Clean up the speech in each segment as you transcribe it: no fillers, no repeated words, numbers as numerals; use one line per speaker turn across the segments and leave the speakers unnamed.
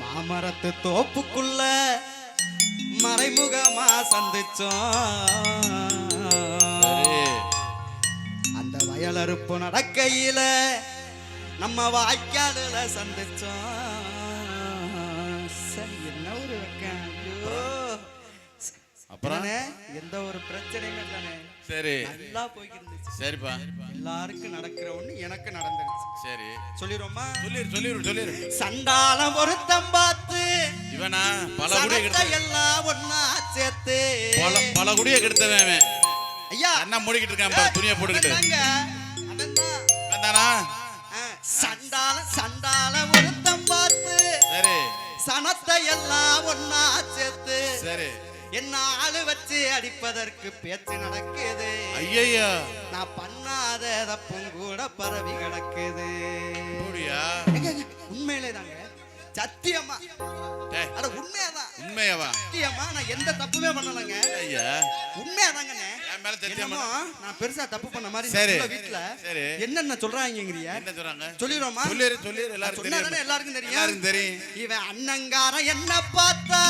மாமரத்து தோப்புக்குள்ள மறைமுகமா சந்திச்சோம். அந்த வயலறுப்பு நடக்கையில நம்ம வாய்க்காலுல சந்திச்சோம். சரி, என்ன ஒரு வெக்கம். ஐயோ, அப்புறம் எந்த ஒரு பிரச்சனையும் இல்லைனே. சரி, நல்லா போய்கிட்டு இருந்துச்சு. சரிப்பா, எல்லாருக்கும் நடக்கிற ஒண்ணு எனக்கு நடந்துருச்சு. சரி, சொல்லிடுவோமா? சொல்லிரு. சண்டாலம் ஒருத்தம் பார்த்து இவனா பல குடிய கெடுத்த எல்லாம் ஒண்ணா சேர்த்து பல குடிய கெடுத்தவன் ஐயா. என்ன மூடிக்கிட்டு இருக்கான் பாரு, துணியை போட்டுக்கிட்டு. அவன்தானா? சண்டாலம் ஒருத்தம் பார்த்து சரி சனத்தை எல்லாம் ஒண்ணா சேர்த்து சரி என்ன ஆளு வச்சு அடிப்பதற்கு பேச்சு நடக்குது. ஐயா, நான் பண்ணாத தப்பும் கூட பரவி கிடக்குது. உண்மையிலே தாங்க, சத்தியமா. அட உண்மையாதான். உண்மையாவா? சத்தியமா நான் எந்த தப்புமே பண்ணலங்க. ஐயா, உண்மையாதாங்க. நான் பெருசா தப்பு பண்ண மாதிரி வீட்டுல என்னென்ன சொல்றாங்கங்கறியா? என்ன சொல்றாங்க? சொல்லிடுவோமா? சொல்லிரு. எல்லாருக்கும் தெரியும். இவன் அண்ணங்காரன் என்ன பார்த்தா,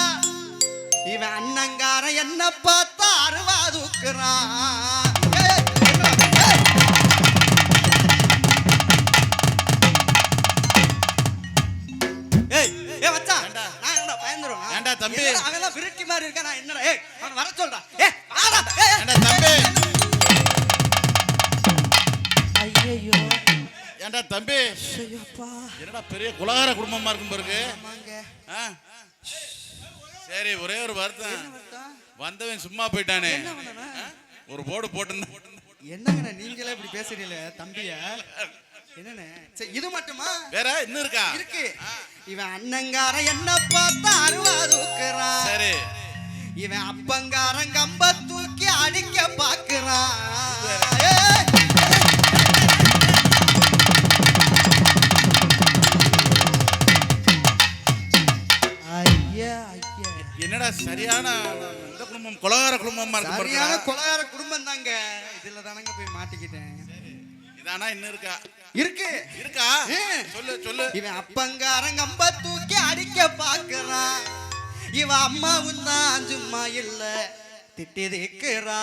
இவன் அண்ணங்காரன் என்ன பார்த்தா அருவா தூக்குறான். தம்பி அவன் விருட்டி மாதிரி இருக்க. நான் என்னடா அவன் வர சொல்றா. தம்பி, ஐயோ ஏண்டா தம்பி, என்னடா பெரிய குலகார குடும்பமா இருக்கும் பாருங்க. சரி, ஒரே ஒரு வருத்தம். வந்தவன் சும்மா போயிட்டானே, ஒரு போர்டு போட்டு. என்னங்க நீங்களே இப்படி பேசுறீங்களே தம்பிய? என்னன்னு இது மட்டுமா? வேற இன்னும் இருக்கா? இருக்கு. இவன் அண்ணங்காரன் என்ன பார்த்தா அருவா தூக்குறான். சரி, இவன் அப்பங்காரன் கம்ப தூக்கி அடிக்க பாக்குறான். என்னடா சரியான இந்த குடும்பம் கொலகார குடும்பமா இருக்கு. சரியான கொலகார குடும்பம் தாங்க. இதுல தானங்க போய் மாட்டிக்கிட்டேன். இதானா இன்னும் இருக்கா? இருக்கா? சொல்லு. இவன் அப்பங்காரன் கம்ப தூக்கி அடிக்க பாக்குறான். இவன் அம்மாவும் தான் சும்மா இல்ல திட்டி தேக்கிறா.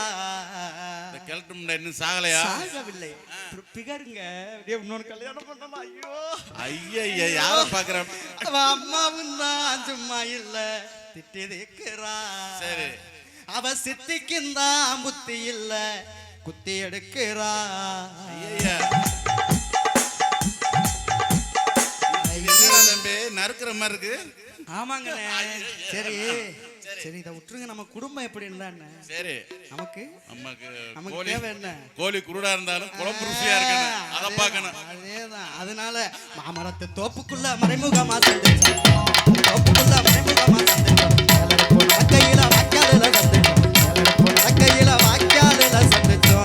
இந்த கிழட்டு முண்டை இன்னும் சாகலையா? சாகவில்லை. பிகருங்க இன்னொரு கல்யாணம் பண்ணமா? ஐயோ, யார பாக்குறான்? அவன் அம்மாவும் தான் சும்மா இல்ல திட்டி தேக்கிறா. சரி, அவ சித்திக்குந்தான் புத்தி இல்ல குத்தி எடுக்கிறா. தம்பி நறுக்கிற மாதிரி இருக்கு. ஆமாங்க. சரி, இதை விட்டுருங்க. நம்ம குடும்பம் எப்படி இருந்தா என்ன? சரி, நமக்கு தேவை என்ன? கோழி குருடா இருந்தாலும் குழம்பு ருசியா இருக்கணும், அதை பார்க்கணும். அதேதான். அதனால மாமரத்து தோப்புக்குள்ள மறைமுகமா சந்திச்சோம். தோப்புக்குள்ள மறைமுகமா சந்திச்சோம். கையில வாய்க்காலுல சந்திச்சோம். கையில வாய்க்காலுல சந்திச்சோம்.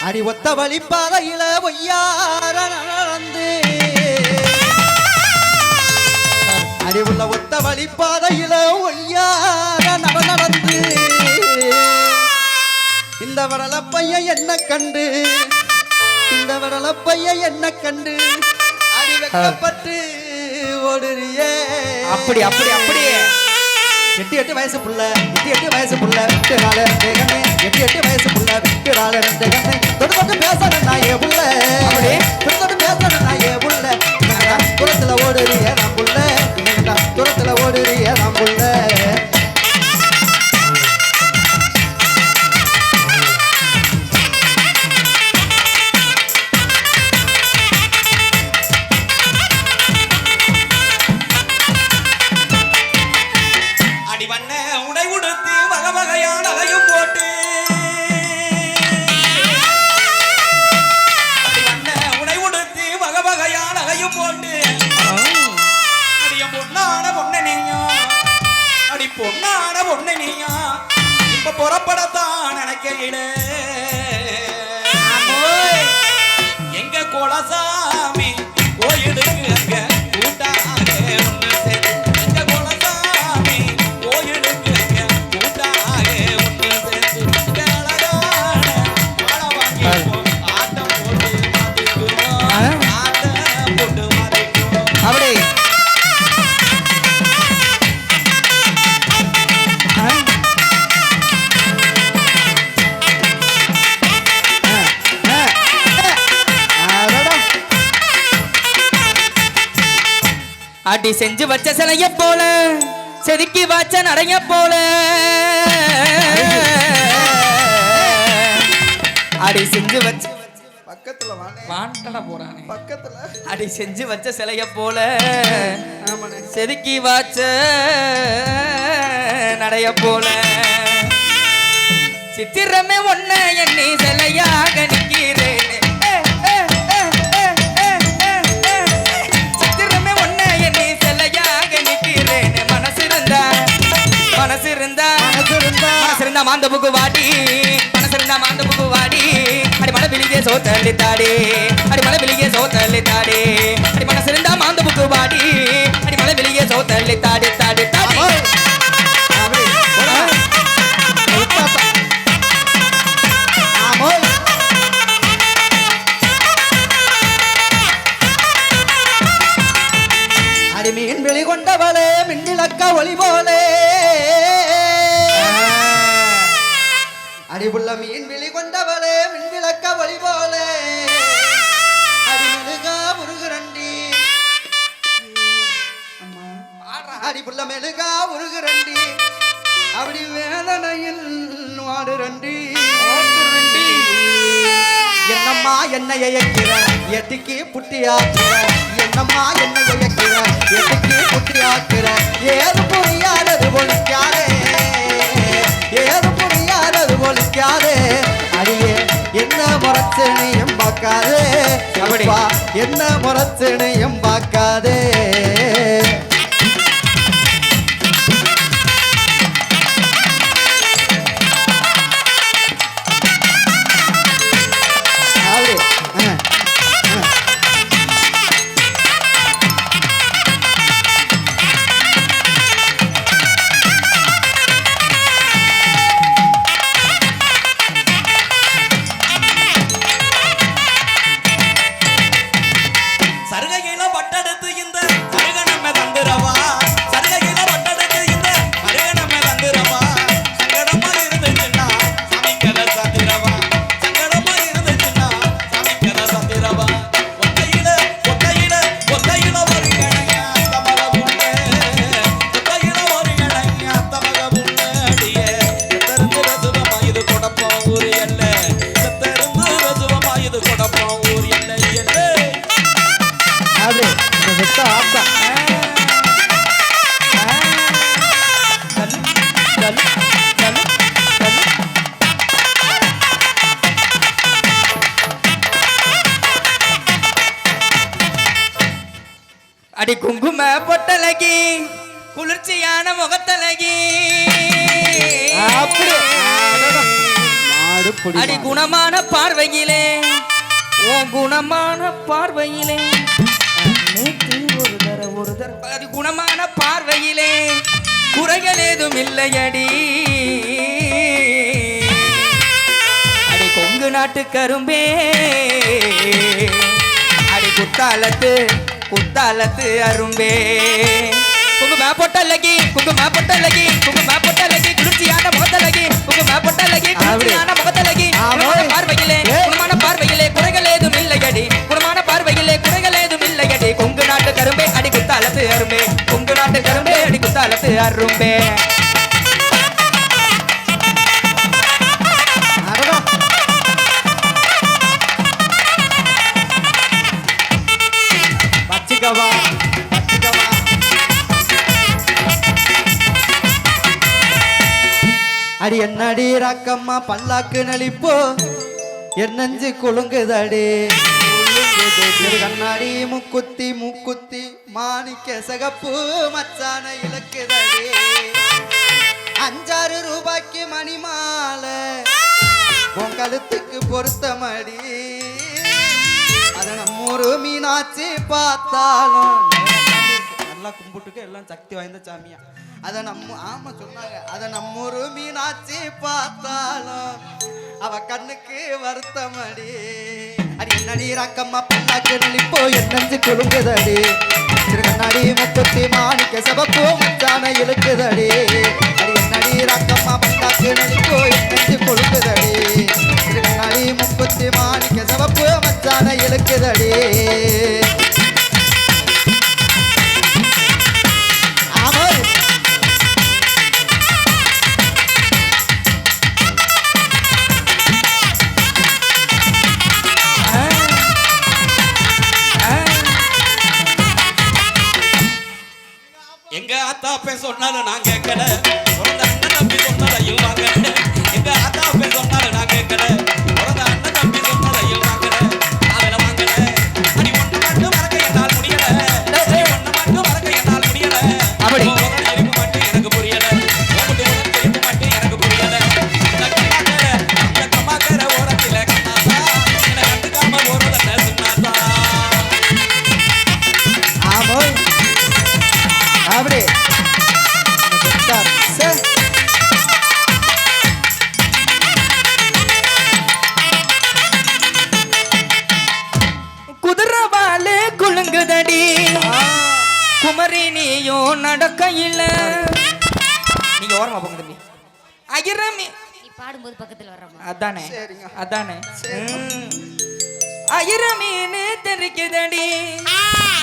அடி ஒத்த வழி பாதையில ஒய்யார நடந்து, அடி உள்ள ஒத்த வழி பாதையில ஒய்யார நடந்து, இந்த வடல பையன் என்ன கண்டு, இந்த வடல பையன் என்ன கண்டு அடி வெக்கப்பட்டு ஓடுறியே. அப்படியே 8 வயசு புள்ள, 8 வயசு புள்ள விட்டுறாள கண்ணே, 8 வயசு புள்ள விட்டுறாள கண்ணே. தொட்டு பேசணும் நான் ஏ புள்ள, தொட்டு பேசணும் நான் ஏ புள்ள. தூரத்துல ஓடுறிய நான் புள்ள, தூரத்துல ஓடுறிய நான் புள்ள. பொன்னான பொண்ணு நீயா இப்ப புறப்படத்தான் நினைக்கையில எங்க குலசாமி கோயிலுக்கு
அடி செஞ்சு வச்ச சிலைய போல செதுக்கி வச்ச நடைய போல அடி செஞ்சு வச்ச
பக்கத்துல
வாண்டட போறானே
பக்கத்துல
அடி செஞ்சு வச்ச சிலைய போல செதுக்கி வச்ச நடைய போல சித்திரமே ஒன்ன எண்ணி சிலையாக நிக்கிறேன் சித்திரமே ஒன்ன எண்ணி சிலையாக நிக்கிறேன் மனசிருந்தா மாந்த புக்கு வாடி மனசிருந்தா மாந்த புக்கு வாடி அடி மலை விழிகே சோத்தள்ளி தாடி அடி மலை விழிகே சோத்தள்ளி தாடி அடி மனசிருந்தா மாந்த புக்கு வாடி அடி மலை விழிகே சோத்தள்ளி தாடி தாடி தாடி
அடி மீன் வெளி கொண்டவளே மின்னிலக்க ஒளி போலே அடிபுள்ள மீன் விழி கொண்டவளே மின்விளக்க ஒளி போலே அடி மெழுகா முருகுரண்டி அடிபுள்ள மெழுகா முருகுரண்டி அப்படி வேதனையில் வாடுரண்டி என்னம்மா என்னை இயக்கிற எட்டிக்கு புட்டியாக்குற என்னம்மா என்னை இயக்கிற எட்டிக்கு புட்டியாக்குற ஏது புரியாதது ஒழிக்காதே ஏது புரியாதது ஒழிக்காதே அடியே என்ன முறைச்சனு எம்பாக்காதே என்ன முறைச்சனு எம்பாக்காதே
அடி குங்கும பொட்டலகி குளிர்ச்சியான முகத்தலகி அடி குணமான பார்வையிலே ஓ குணமான பார்வையிலே ஒரு தர அடி குணமான பார்வையிலே குறைகள் ஏதும் இல்லையடி அடி கொங்கு நாட்டு கரும்பே அடி குத்தாலத்து அரும்பே குங்கும பொட்டலகி குளிர்ச்சியான முகத்தலகி குங்கும பொட்டலகி குளிர்ச்சியான முகத்தலகி குணமான பார்வையிலே குறைகள் ஏதும் இல்லையடி குணமான பார்வையிலே குறைகள் ஏதும் இல்லையடி கொங்கு நாட்டு கரும்பே அடி குத்தாலத்து அரும்பே கொங்கு நாட்டு கரும்பே அடி குத்தாலத்து அரும்பே
அடி என்னடி ராக்கம்மா பல்லாக்கு நலிப்போ என்னஞ்சு குலுங்குதடி கண்ணாடி மூக்குத்தி மாணிக்க சகப்பு மச்சான இலக்குதடி 5-6 ரூபாய்க்கு மணிமாலை உன் கழுத்துக்கு பொருத்தமடி அத நம்மூரு மீனாட்சி பார்த்தாலும் நல்லா கும்பிட்டுக்கு எல்லாம் சக்தி வாய்ந்த சாமியா அத ஆமா சொன்னாங்க அத நம்மூரு மீனாட்சி பார்த்தாலும் அவ கண்ணுக்கு வருத்தமடி அடி என்னடி ராக்கம்மா பல்லாக்கு நலிப்போ என்னஞ்சு குலுங்குதடி திருக்கண்ணாடி முக்குத்தி மாணிக்க சபப்போ மச்சான இழுக்குதடி அடி என்னடி ராக்கம்மா பல்லாக்கு நலிப்போ என்னஞ்சு குலுங்குதடி திருக்கண்ணாடி முக்குத்தி மாணிக்க சபப்போ மச்சான இழுக்குதடி
ஆத்தா பேர் சொன்னாலும் நான் கேட்கல பிறந்த அண்ணன் தம்பி சொன்னதையும் வாங்கல எங்க ஆத்தா பேர் சொன்னாலும் நான் கேட்கல பிறந்த அண்ணன் தம்பி சொன்னதையும் வாங்கல காதல வாங்கல அடி ஒண்ணு மட்டும் மறக்க என்னால் முடியல அடி ஒண்ணு மட்டும் மறக்க என்னால் முடியல
அப்படி
இருக்க மாட்டேன் எனக்கு புரியல உனக்கு இருக்க மாட்டேன் எனக்கு புரியல இந்த கம்மாக்கர ஓரத்தில கண்ணாத்தா என்னை கண்டுக்காம போறதல்ல சும்மாத்தா
ஆமோ அப்படி சார்
குதிரவாலே குலுங்குதடி குமரி நீயும் நடக்கையில நீங்க ஓரமா போங்க தம்பி அகிரமி
நீ பாடும்போது பக்கத்துல வர்றமா
அதானே
சரிங்க.
அதானே அகிரமீனு தெரிக்குதடி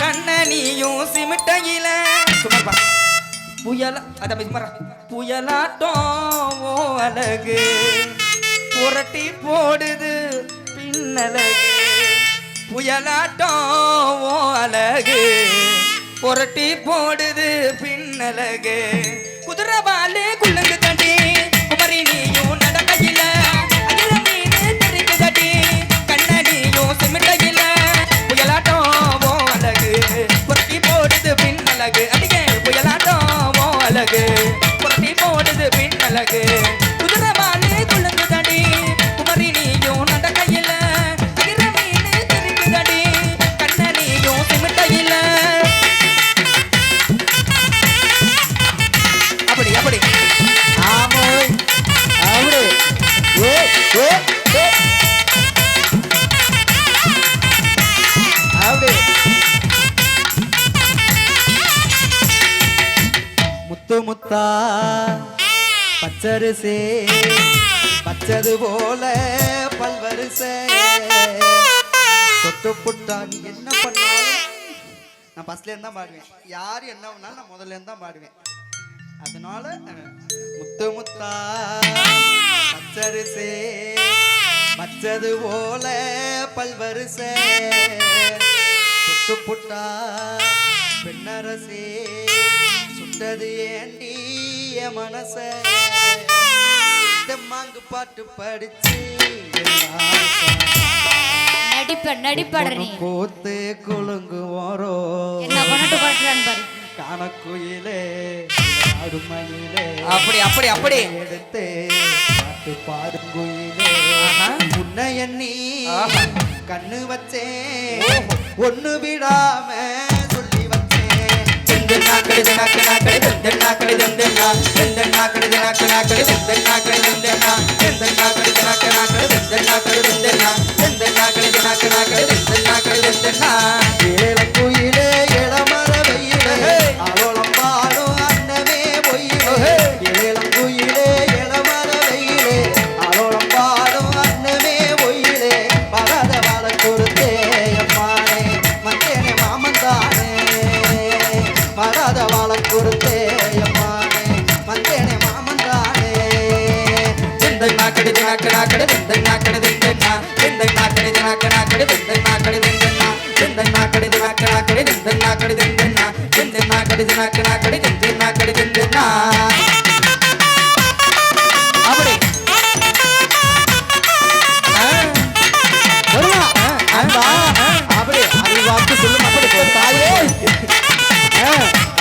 கண்ணனியும் சிமிட்டையில சுமர்பா புயலா அதான் சுமரா புயலாட்டம் ஓ அழகு புரட்டி போடுது பின்னழகு புயலாட்டம் ஓ அழகு புரட்டி போடுது பின்னழகு குதிரவாலே குள்ளங்கு தண்டி குமரி நீயும் நடக்கையில அகில மீனு தெரிக்குதடி கண்ணனியும் சிமிட்டையில புயலாட்டம் ஓ அழகு புரட்டி போடுது பின்னழகு அடியே புயலாட்டம் ஓ அழகு புரட்டி போடுது பின்னழகு குதிரவாலே குள்ளங்கு தண்டி குமரி நீயும் நடக்கையில அகில மீனு தெரிக்குதடி கண்ணனியும் சிமிட்டையில அப்படி அப்படி
ஆமோ அப்படி ஏ ஏ ஏ அப்படி முத்து முத்தா பச்சரிசே பச்சது போல பல்வரிசை தொட்டு புட்டா நீ என்ன பண்ணாலும் நான் ஃபர்ஸ்ட்ல இருந்தா பாடுவேன் யார் என்ன பண்ணாலும் நான் முதல்ல இருந்தா பாடுவேன் அதனால முத்து முத்தா பச்சரிசே பச்சது போல பல்வரிசை தொட்டு புட்டா பெண்ணரசே சுட்டது ஏண்டி என் மனச தெம்மாங்கு பாட்டு படிச்சு
நடிப்பாடு நீ
போத்து குலுங்கு ஓரோ
என்ன கொண்டு பாடுறான்னு பாரு
காணக்குயிலே அடுமையிலே
அப்படி அப்படி அப்படி
எடுத்து பாட்டு பாருங்குயிலே
ஆஹா.
உன்னை எண்ணி
ஆஹா.
கண்ணு வச்சேன் ஒண்ணு விடாம சொல்லி வச்சேன் குயிலே இளமர வெயிலே அவளம் பாடும் அன்னமே பொய்யிலே இளங்குயிலே இளமர வெயிலே அவளம் பாடும் அன்னமே பொய்யிலே பகத வாழ கொடுத்தே அம்மானே மத்தேனே மாமந்தானே பகத வாழ கொடுத்தே அம்மானே மத்தேனே மாமந்தானே
அப்படி
அப்படி அது வாக்கு சொல்லும் அப்படி தாயே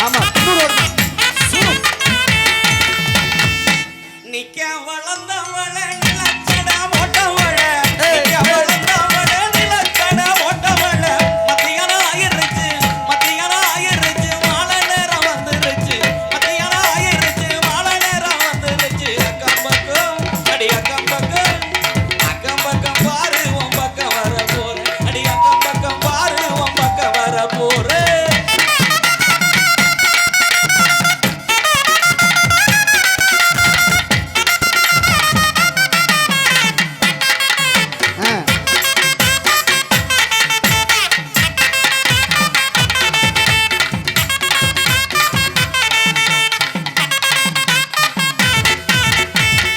ஆமா
நிக்க வளர்ந்தவள நிலச்சட ஓட்டவள நிக்க வளர்ந்தவள நிலச்சட ஓட்டவள மத்தியானம் ஆயிருச்சு மாலை நேரம் வந்துருச்சு மத்தியானம் ஆயிருச்சு மாலை நேரம் வந்துருச்சு அக்கம் பக்கம் அடி அக்கம் பக்கம் பாரு உன் பக்கம் வர போறேன் அடி அக்கம் பக்கம் பாரு உன் பக்கம் வர போறேன்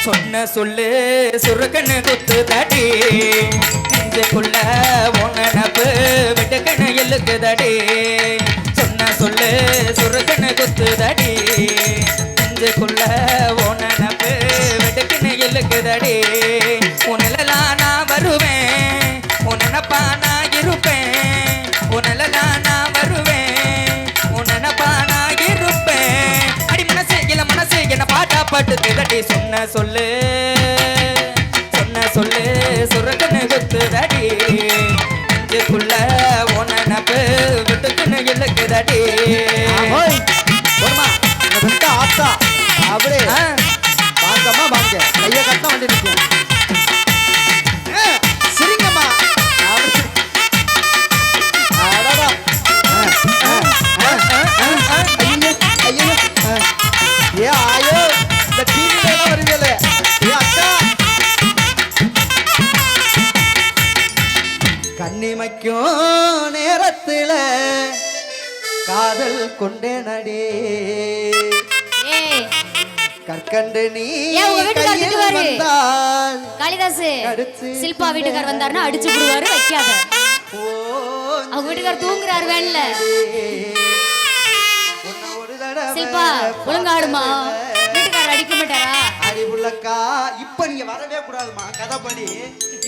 சொன்ன சொல்லு சுருக்கன்னு குத்து தடி நெஞ்சுக்குள்ள உனப்பு விட்டுக்கண்ணு இழுக்குதடி சொன்ன சொல்லு சுருக்கன்னு குத்து தடி நெஞ்சுக்குள்ள உன் நினப்பு வெட்டுக்குன்னு இழுக்குதடி உன்னெல்லாம் நான் வருவேன் உன் நினப்பா நான் இருப்பேன் உன்னெல்லாம் நான் வருவேன் உன் நினப்பா நான் இருப்பேன் அடி மனசு என்ன பாட்டா பாட்டு திரட்டி சொன்ன சொல்லு சுரக்குன்னு குத்துதடி நெஞ்சுக்குள்ள உன் நினப்பு வெட்டுக்குன்னு இழுக்குதடி
ஆத்தா அப்படியே வாங்கம்மா வாங்க கையை கட்ட வண்டி நிற்கும் சரிங்கம்மா ஏ ஆயோ இந்த டிவில எல்லாம் வருவீங்களே ஏ அக்கா கண்ணிமைக்கும் நேரத்துல காதல் கொண்டே நடி
ஏய்
கற்கண்டு நீ
ஏன் உங்க வீட்டுக்காரர்
கையில்
திட்டுவாரு?
வந்தால்
காளிதாசு
அடுத்து
சில்பா வீட்டுக்கார் வந்தாருன்னா அடிச்சு விடுவாரு வைக்காத
ஓ
அவங்க வீட்டுக்காரர் தூங்குறாரு வேன்ல
உன்னை ஒரு தடவை
சில்பா ஒழுங்கா ஆடுமா வீட்டுக்காரர் அடிக்க மாட்டாரா
அறிவுள்ளக்கா இப்ப நீங்க வரவே கூடாதுமா கதைப்படி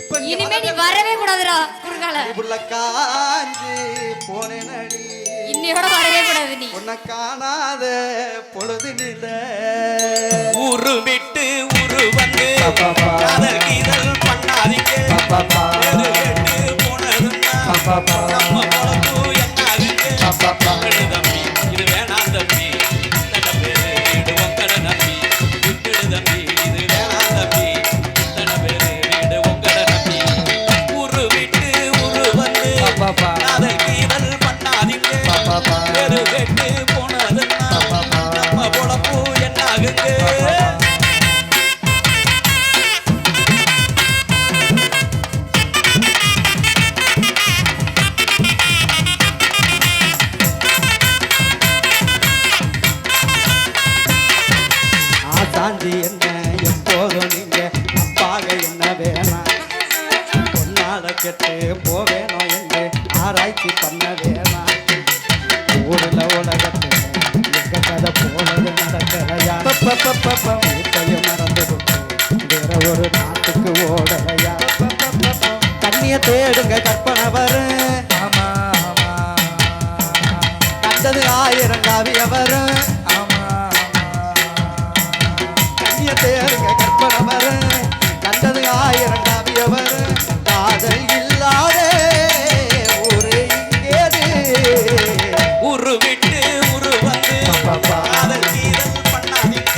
இப்ப
இனிமே நீ வரவே கூடாதுடா குறுக்கால
அறிவுள்ளக்கா போனே நடி
இன்னையோட வரவே கூடாது நீ
உன்னை காணாத பொழுது நில
ஊரு விட்டு ஊரு வந்து காதல் கீதல் பண்ணாதீங்க எது கேட்டு போனதுன்னா நம்ம பொழப்பு என்னாகுங்க தம்பி இது வேணாம் தம்பி தன பேரு வீடு உங்கட நம்பி விட்டுடு தம்பி இது வேணாம் தம்பி தன பேரு வீடு உங்கட நம்பி ஊரு விட்டு ஊரு வந்து காதல் கீதல் பண்ணாதீங்க எது கேட்டு போனதுன்னா நம்ம பொழப்பு என்னாகுங்க
ஆசாந்தி என்ன எப்போதும் நீங்க அப்பாக என்ன வேணாம் பொன்னால கெட்டு போவேணும் என்று ஆராய்ச்சி பண்ண வேணாம் ஊரில் உலகத்தில் எங்க கதை போனது நடக்கலையா வீட்டையும் மறந்து வேற ஒரு நாட்டுக்கு ஓடலையா கண்ணிய தேடுங்க கற்பனை வரும் கண்டது 1000 காவிய வரும் கண்ணிய தேடுங்க கற்பனை வரும் கண்டது 1000 காவிய வரும் காதல் இல்லாத ஊரு இங்கேது
ஊரு விட்டு ஊரு வந்து காதல் கீதல் பண்ணாதீங்க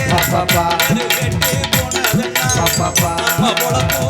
எது கேட்டு போனதுன்னா நம்ம பொழப்பு